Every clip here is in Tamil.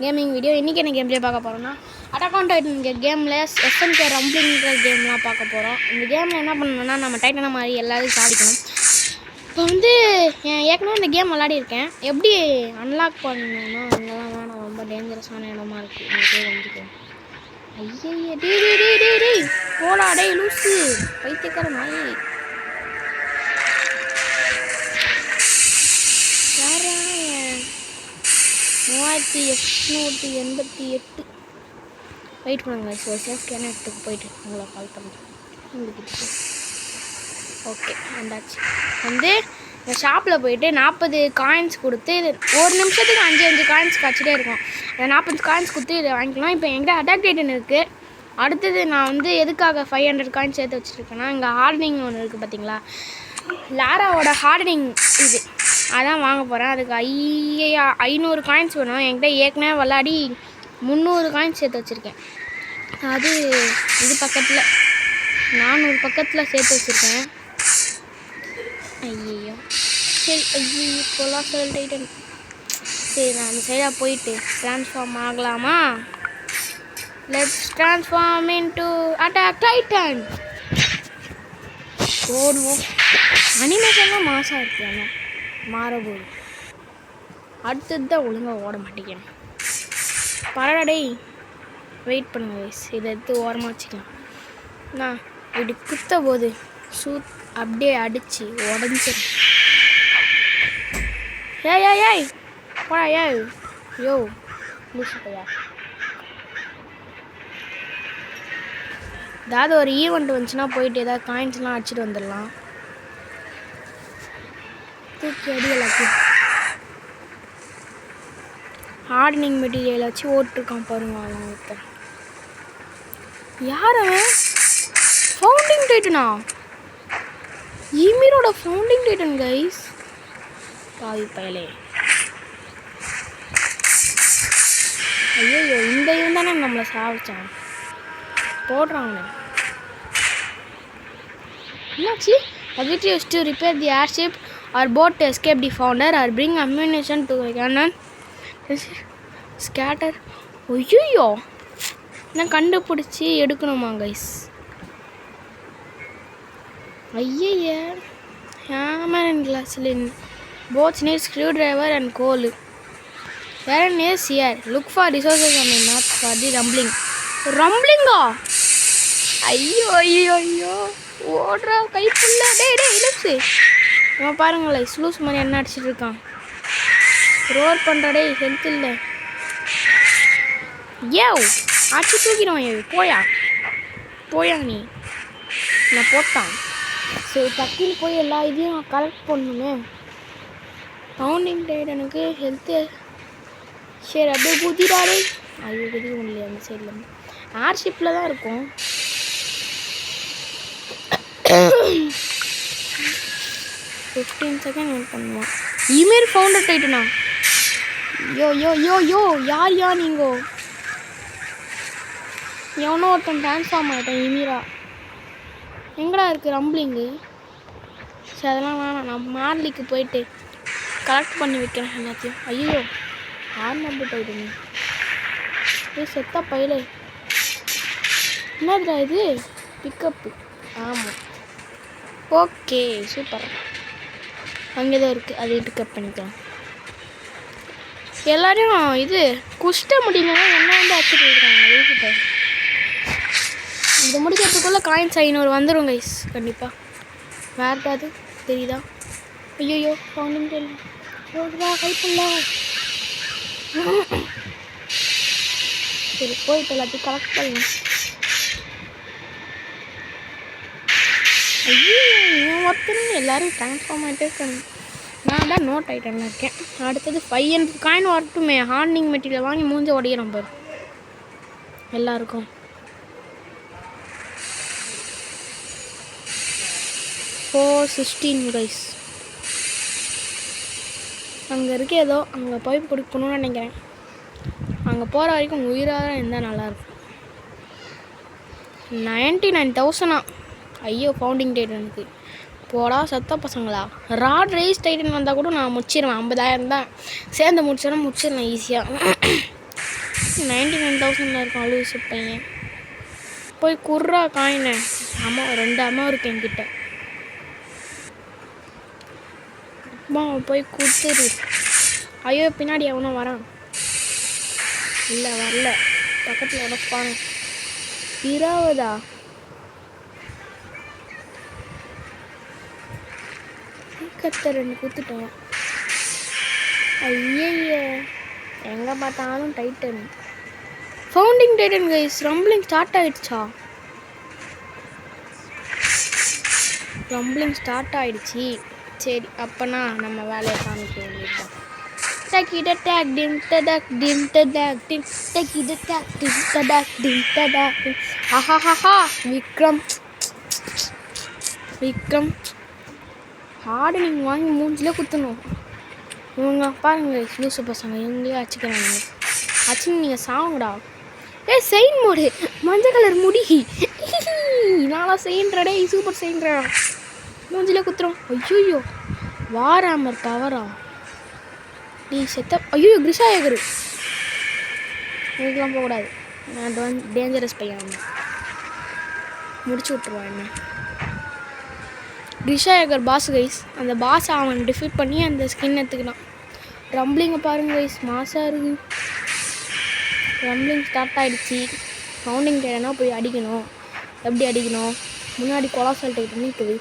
Gaming video. இன்றைக்கி என்ன கேம் ப்ளே பார்க்க போகிறோம்னா அட்டாக் ஆன் டைட்டன் கேமில் SNK ரம்பிள்ங்கிற கேம்லாம் பார்க்க போகிறோம். இந்த கேமில் என்ன பண்ணணும்னா நம்ம டைட்டனை மாதிரி எல்லாத்தையும் சாதிக்கணும். இப்போ வந்து ஏற்கனவே இந்த கேம் விளையாடிருக்கேன். எப்படி அன்லாக் பண்ணணும்னா அங்கெல்லாம் வேணாம், ரொம்ப டேஞ்சரஸான இடமா இருக்குது. நீங்கள் வந்துட்டோம். ஐயா டே போடா டே லூஸு பைத்தியக்கார நாய். யாரா 3888 வெயிட் பண்ணுங்க. ஸோ சேஃப்டியான இடத்துக்கு போயிட்டு உங்களை கால் பண்ணுறேன். ஓகே வந்தாச்சு. வந்து இந்த ஷாப்பில் போயிட்டு 40 காயின்ஸ் கொடுத்து ஒரு நிமிஷத்துக்கு 5 காயின்ஸ் கிடச்சிட்டே இருக்கும். அந்த 40 காயின்ஸ் கொடுத்து இதை வாங்கிக்கலாம். இப்போ என்கிட்ட அட்டாக் டைட்டன் இருக்குது. அடுத்தது நான் வந்து எதுக்காக 500 காயின்ஸ் சேர்த்து வச்சுருக்கேன்னா, இங்கே ஹார்டனிங் ஒன்று இருக்குது பார்த்தீங்களா, லாராவோட ஹார்டனிங் இது அதான் வாங்க போகிறேன். அதுக்கு 500 காயின்ஸ் வேணும். என்கிட்ட ஏற்கனவே விளாடி 300 காயின்ஸ் சேர்த்து வச்சுருக்கேன். அது இது பக்கத்தில் 400 பக்கத்தில் சேர்த்து வச்சுருக்கேன். ஐயோ சரி, ஐயோ கொலாசல் டைட்டன். சரி, நான் அந்த சைடாக போயிட்டு ட்ரான்ஸ்ஃபார்ம் ஆகலாமா? Let's transform into attack titan. ஓடுவோம். அனிமேஷன்லாம் மாசாக இருக்குது. ஆனால் மாறபோது அடுத்தது தான் ஒழுங்காக ஓட மாட்டேங்கிறேன். பரவாடே வெயிட் பண்ணுங்க வயசு. இதை எடுத்து ஓரமாக வச்சுக்கலாம். நான் இப்படி குத்த போது அப்படியே அடித்து உடஞ்சிடும். ஏய் போடா யோ லூசுப்பையா. ஏதாவது ஒரு ஈவெண்ட் வந்துச்சுன்னா போயிட்டு ஏதாவது காயின்ஸ்லாம் அடிச்சுட்டு வந்துடலாம். தூக்கி அடி எல்லாத்தையும். ஹார்டனிங் மெட்டீரியல் வச்சு ஓட்டிருக்கான் பாருங்க. அவன் இப்போ யார் அவன்? ஃபவுண்டிங் டைட்டனா? ஈமீரோட ஃபவுண்டிங் டைட்டன் கைஸ். பாவி பயலே. ஐயோ இந்த இவன் தானே நம்மளை சாவிச்சான். போடுறான் என்னாச்சு? objectives to repair the airship or boat to escape the founder or bring ammunition to the cannon. Scatter. ஐயோ நான் கண்டுபிடிச்சி எடுக்கணுமா கைஸ்? ஐய hammer and glass cylinder. Both need screwdriver and coal. Aaron is here. Look for resources on the map for the rumbling. Rumbling-ஆ? ஐயோ ஓடுறா கைப்புள்ள. டே இலப்ஸு அவன் பாருங்களே ஸ்லூஸ் மாதிரி என்ன அடிச்சிட்டு இருக்கான். ரோர் பண்ணுறா. டே ஹெல்த் இல்லை. அடிச்சு தூக்கிடுவான். போயா நீ. நான் போட்டான். சரி டக்குன்னு போய் எல்லா இதையும் கலெக்ட் பண்ணுமே. ஃபவுண்டிங் டைட்டனுக்கு ஹெல்த்து. சரி அப்படியே குதிடாரு. ஐயோ குதிக்க முடியல. அந்த சைடில் ஏர்ஷிப்பில் தான் இருக்கும். 15 செகண்ட் வெயிட் பண்ணுவான். இமெயில் ஃபவுண்டர் டைட்டனா? யோ யார் நீங்கோ? எவனோ ஒருத்தன் ட்ரான்ஸ்ஃபார்ம் ஆகிட்டேன். இமீரா எங்கடா இருக்குது ரம்பிளிங்கு? சரி அதெல்லாம் வேணாம். நான் மார்லிக்கு போயிட்டு கலெக்ட் பண்ணி வைக்கிறேன் எல்லாத்தையும். ஐயோ 6 டைட்டன். செத்தா பயில. என்னதுடா இது? பிக்கப்பு. ஆமாம் ஓகே சூப்பர். அங்கே தான் இருக்குது. அதை பிக்கப் பண்ணிக்கலாம். எல்லோரும் இது குஷ்ட முடியலன்னா என்ன வந்து அடிச்சுட்டு இருக்காங்க வீட்டுக்கிட்ட. இது முடிக்கிறதுக்குள்ளே காயின்ஸ் 500 வந்துடும் கைஸ் கண்டிப்பாக. வேறு தெரியுதா? ஐயோ ஃபவுண்டிங் தெரியல. கைப்புள்ள. சரி போயிட்டு எல்லாத்தையும் கலெக்ட் பண்ணி. ஐயோ ஒருத்தருங்க எல்லோரும் ட்ரான்ஸ்ஃபார்ம் ஆகிட்டே இருக்காங்க. நான் தான் நோ டைட்டனில் இருக்கேன். அடுத்தது 500 காயின் வரட்டுமே. ஹார்டனிங் மெட்டீரியல் வாங்கி மூஞ்ச உடையிறோம் பாரு எல்லாருக்கும். $416 கைஸ். அங்கே இருக்க ஏதோ அங்கே போய் கொடுக்கணும்னு நினைக்கிறேன். அங்கே போகிற வரைக்கும் உயிராக இருந்தால் நல்லாயிருக்கும். 99,000. ஐயோ ஃபவுண்டிங் டைட்டனுக்கு போடா சத்த பசங்களா. ராட் ரைஸ் டைட்டன் வந்தால் கூட நான் முடிச்சிடுவேன். 50,000 தான் சேர்ந்து முடிச்சிடறேன் ஈஸியாக. 99,000 இருக்கும் லூசு பையன். போய் குர்ரா காயினை. அம்மா 2 அம்மா இருக்கு என்கிட்ட. அம்மா போய் கொடுத்துரு. ஐயோ பின்னாடி அவனும் வரான். இல்லை வரல. பக்கத்தில் உடப்பான 20 கத்த 2 கொடுத்துட்டேன். ஐய எங்கே பார்த்தாலும் titan. Founding titan guys. Rumbling start ஆகிடுச்சா? ரம்பிளிங் ஸ்டார்ட் ஆகிடுச்சி. சரி அப்போனா நம்ம வேலையை காமிக்க வேண்டியதுதான். டக்கிட டேக் டிம் டடாக் டிம் டடாக் டிம் டக்கிட டேக் டிம் டடாக் டிம் டடாக் டிம். ஆஹாஹா விக்ரம் விக்ரம் ஹார்டனிங் வாங்கி மூஞ்சிலே குத்தணும். இவங்க பாருங்க லூசு பசங்க இவங்களே அச்சுக்கிறாங்க. அச்சுன்னு நீங்கள் சாவுங்கடா. செயின் மோடு மஞ்சள் கலர் முடி. நானா செயின்றடே சூப்பர் செயின்றா. மூஞ்சிலே குத்துறோம். ஐயோ வாராமர் பவரா நீ செத்த. ஐயோ கிரிஷா ஏகரு இதுக்கெலாம் போகக்கூடாது. நான் டேஞ்சரஸ் பையன் முடிச்சு விட்ருவான் என்ன. Grisha Yeager boss guys. அந்த பாஸை அவன் டிஃபீட் பண்ணி அந்த ஸ்கின் எடுத்துக்கினான். ரம்பிளிங்கை பாருங்க கைஸ் மாசாக இருக்குது. ரம்பிளிங் ஸ்டார்ட் ஆகிடுச்சி. ஃபவுண்டிங் டைட்டனா போய் அடிக்கணும். எப்படி அடிக்கணும்? முன்னாடி கொலாசல் டைட்டன் நிற்குது.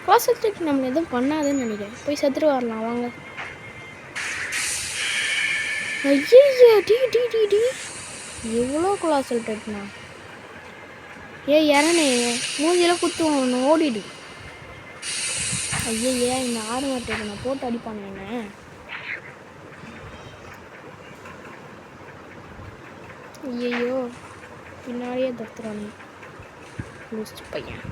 கொலாசல் டைட்டன் நம்மளை எதுவும் பண்ணாதுன்னு நினைக்கிறேன். போய் செத்துட்டு வரலாம் வாங்க. ஐயோ டி டி டி டி எவ்வளோ கொலாசல் டைட்டனா? இறனே மூஞ்சியில் குத்துவோம் ஒன்று ஓடிடு. ஐயே இந்த ஆர்மர் டைட்டனை போட்டு அடிப்பானு என்ன. ஐயோ பின்னாடியே தத்துறானு லூசு பையன்.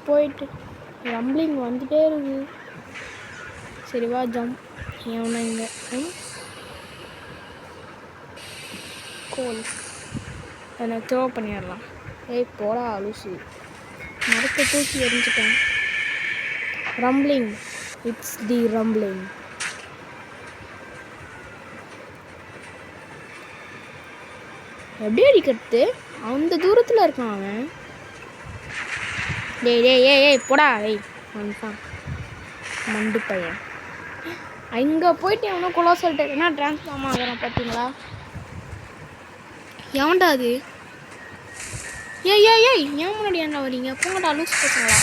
போயிட்டு ரம்பிளிங் வந்துட்டே இருக்கு. சரி வா ஜம்ப். ஏன்னா இங்கே கோல் அதை த்ரோ பண்ணிடலாம். போடா லூசு. மரத்தை தூக்கி எரிஞ்சிட்டேன். Rumbling it's the rumbling. எப்படி அடிக்கிறது? அந்த தூரத்தில் இருக்கான் அவன். ஏய் போடா. வந்துட்டான் மண்டு பையன். அங்கே போயிட்டு எவனோ கொலாசல் டைட்டனா ட்ரான்ஸ்ஃபார்ம் ஆகிறான் பார்த்தீங்களா? எவன்டா அது? ஏய் ஏன் முன்னாடி என்ன வரீங்க? போங்கடா லூஸ் பசங்களா.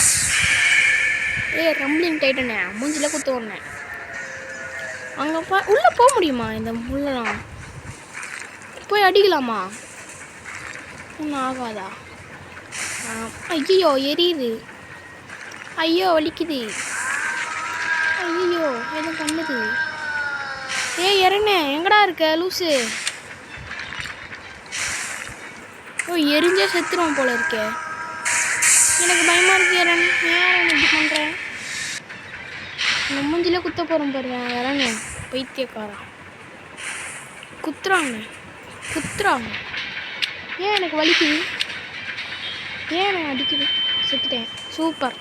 ரம்பிளிங் டைட்டனே மூஞ்சில் குத்து ஒன்றேன். அங்கே உள்ளே போக முடியுமா? இந்த முள்ளெல்லாம் போய் அடிக்கலாமா? ஒன்றும் ஆகாதா? ஐயோ எரியுது. ஐயோ வலிக்குது. ஐயோ எதுவும் பண்ணுது. இறனே எங்கடா இருக்க லூசு? எரிஞ்சே செத்துருவோம் போல இருக்கே. எனக்கு பயமாக இருக்கு இறன். ஏன் இப்படி பண்ணுறேன்? நம்ம மூஞ்சிலே குத்த போகிறோம் பாருங்க இறனே பைத்தியக்காரன். குத்துறாங்க. ஏன் எனக்கு வலிக்குது? ஏன் நான் அடிக்குது? செத்துட்டேன். சூப்பர்.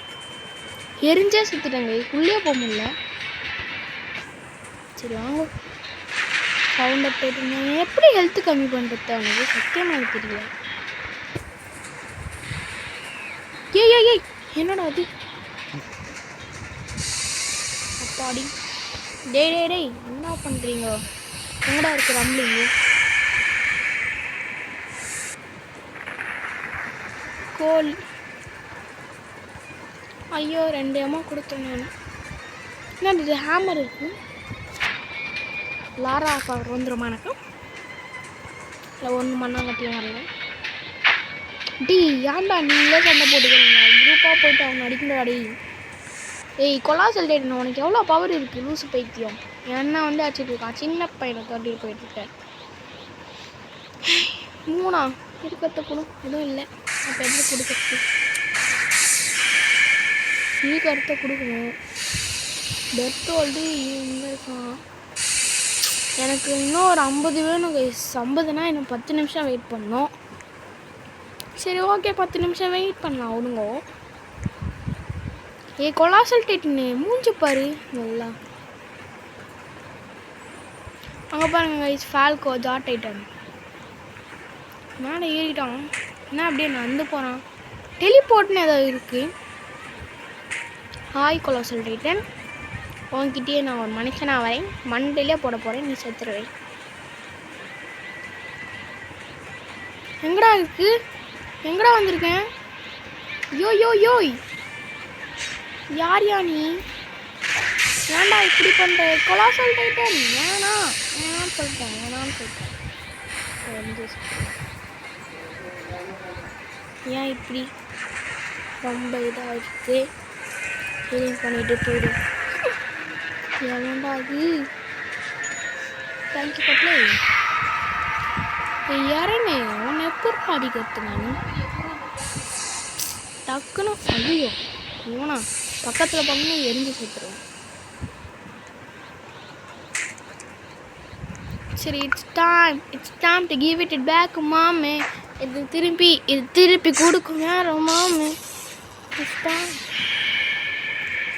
எரிஞ்சே செத்துட்டேங்க. உள்ளே போக முடியல. சரி வாங்க. சவுண்டை போயிட்டு எப்படி ஹெல்த்து கம்மி பண்ணுறது அவனுக்கு சத்தியமாக தெரியல. ஏய் என்னடா அது? அப்பாடி. டேய் என்ன பண்ணுறீங்க? எங்கடா இருக்கு ரம்பிளிங்கு? கோல். ஐயோ 2 அம்மா கொடுத்தேன் நான். என்ன இது ஹேமர் இருக்கு? லாரா பவர் வந்துடும் எனக்கு. இல்லை 1 மண்ணா கட்டியும் வரல. ஏன்டா நீங்களே சண்டை போட்டுக்கிறீங்க? குரூப்பாக போயிட்டு அவங்க அடிக்கணும்டாடி. கொலாசல் டைட்டன் உனக்கு எவ்வளோ பவர் இருக்குது லூசு பைத்தியம். என்ன வந்து அடிச்சுட்டு இருக்கான். சின்ன பையனை தட்டிட்டு போயிட்டுருக்கேன். 3 இருக்கிறத கூட எதுவும் இல்லை. அப்போ எப்படி கொடுக்கறது? நீ கருத்தை கொடுக்கணும். டெர்த்து வந்து இங்கே இருக்கான். எனக்கு இன்னும் ஒரு 50 வேணும். 50னா இன்னும் 10 நிமிஷம் வெயிட் பண்ணணும். சரி ஓகே 10 நிமிஷம் வெயிட் பண்ணலாம் விடுங்க. கொலாசல் டைட்டன் மூஞ்சி பாரு நல்லா. அங்கே பாருங்க கைஸ், ஃபால்கோ ஜாட் டைட்டன் மேலே ஏறிட்டான். என்ன அப்படியே நடந்து போகிறான். டெலிபோர்ட்னு ஏதாவது இருக்குது. ஹாய் கொலோசல் டைட்டன், உன்கிட்டயே நான் ஒரு மனுஷனாக வரேன், மண்டையிலே போட போகிறேன், நீ செத்துருவேன். எங்கடா இருக்கு? எங்கடா வந்திருக்கேன்? யோய் யார் யா நீ? ஏன்டா இப்படி பண்ணுற கொலாசல் டைட்டன்? வேணான்னு சொல்லிட்டேன். ஏன் இப்படி ரொம்ப இதாக இருக்குது? ஹீலிங் பண்ணிட்டு போயிடும். ஏன்டா அது? தேங்க்யூ பட்லே. யாரேன்னு உன்னை எப்போ அடிக்கிறது? நான் டக்குன்னு ஐயோ ஓனா பக்கத்தில் பண்ணி எரிஞ்சு சேர்த்துருவேன். சரி, it's time to give it back மாமே. இது திருப்பி கொடுக்குங்க மாமே.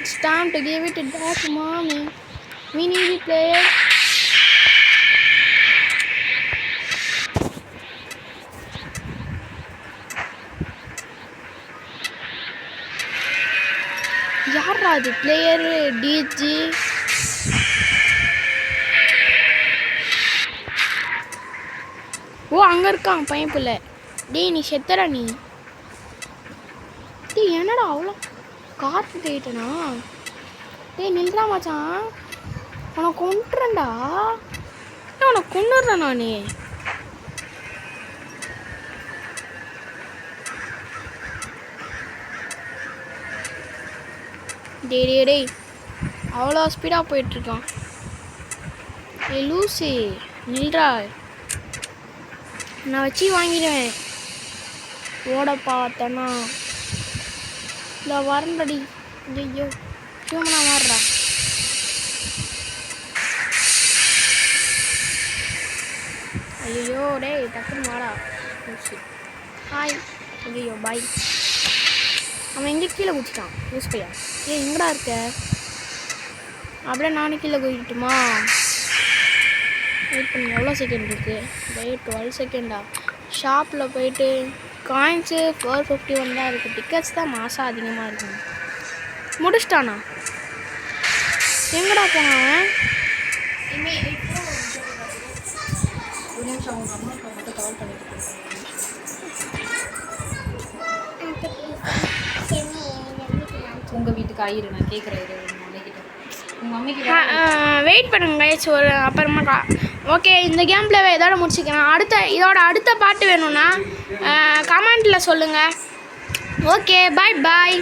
It's time to give it back மாமே. we need a player. யாரா அது பிளேயர்? டிஜி ஓ அங்கே இருக்கான் பையன் பிள்ளை. டேய் நீ செத்தரா நீ? டேய் என்னடா அவ்வளோ கார்த்து போயிட்டனா? டேய் நின்றா மச்சான், உன்னை கொண்டுறேன்டா. உன்னை கொண்டுடுறேன் நான். டேய் அவ்வளோ ஸ்பீடாக போயிட்டுருக்கான். ஏ லூசி நில்றா, நான் வச்சு வாங்கிடுவேன். ஓட பார்த்தேன்னா இல்லை வரண்டடி. ஐயோ ஹியூமனா மாறுறா. ஐயோ டேய் டக்குன்னு வாடா. ஹாய். ஐயோ பாய். அவன் எங்கே கீழே குதிச்சிட்டான் யூஸ் பையா? எங்கடா இருக்க? அப்படியே நானும் கீழே குதிக்கட்டுமா? வெயிட் பண்ணி எவ்வளோ செகண்ட் இருக்குது? 12 செகண்டா? ஷாப்பில் போயிட்டு காயின்ஸு 451 தான் இருக்குது. டிக்கெட்ஸ் தான் மாதம் அதிகமாக இருக்குங்க. முடிச்சிட்டானா? எங்கடா போனான்? உங்கள் வீட்டுக்கு ஆயிரு நான் கேட்குறேன். வெயிட் பண்ணுங்க ஒரு அப்புறமா. ஓகே, இந்த கேம் பிளேவை இதோட முடிச்சுக்கிறேன். இதோட அடுத்த பாட்டு வேணும்னா கமெண்ட்டில் சொல்லுங்கள். ஓகே, பாய்.